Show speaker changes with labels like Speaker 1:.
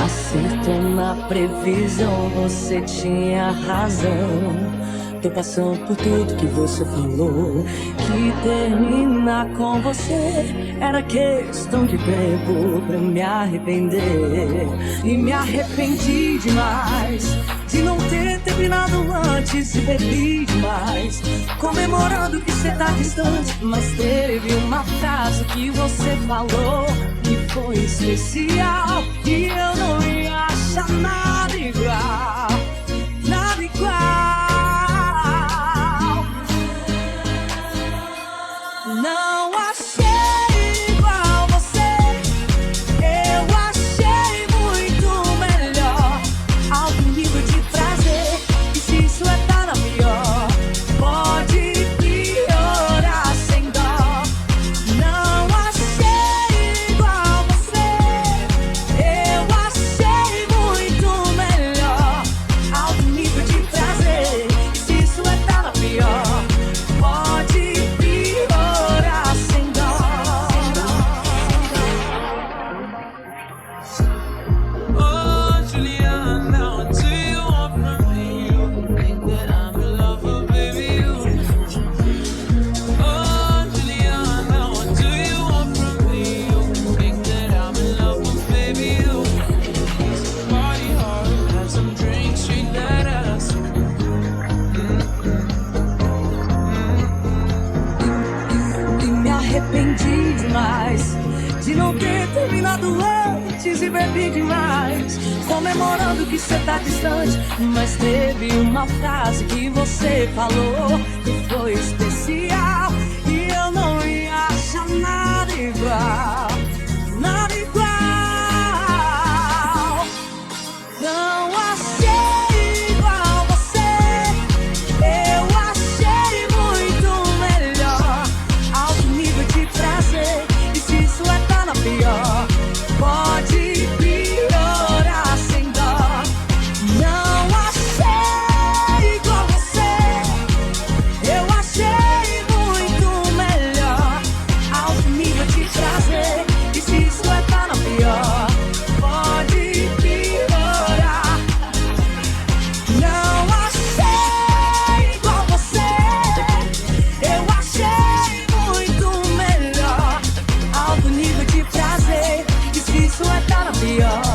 Speaker 1: Acertou na previsão, você tinha razão. Tô passando por tudo que você falou. Que terminar com você era questão de tempo pra me arrepender. E me arrependi demais de não ter terminado antes e bebi demais, comemorando que cê tá distante. Mas teve uma frase que você falou que foi especial, que eu não ia achar nada igual, nada igual. Não achei igual você, eu achei muito melhor. Alto nível de prazer, e se isso é tá na pior, pode piorar sem dó. Não achei igual você, eu achei muito melhor. Alto nível de prazer, e se isso é tá na pior, pode piorar sem dó.
Speaker 2: Oh, Juliana, what do you want from me? You think that I'm in love, but baby, you. Oh, Juliana, what do you want from me? You think that I'm in love, but baby, you. Party hard, have some drinks, shake that ass.
Speaker 1: E me arrependi demais de não ter terminado antes e bebi demais, comemorando que cê tá distante. Mas teve uma frase que você falou que foi especial, e eu não ia achar nada igual, nada igual. Não achei igual você, eu achei muito melhor. Alto nível de prazer, e se isso é tá na pior, pode piorar sem dó. Não achei igual você, eu achei muito melhor. Alto nível de prazer, e se isso é tá na pior, pode piorar. Não achei igual você, eu achei muito melhor. Alto nível de prazer, e se isso é tá na pior,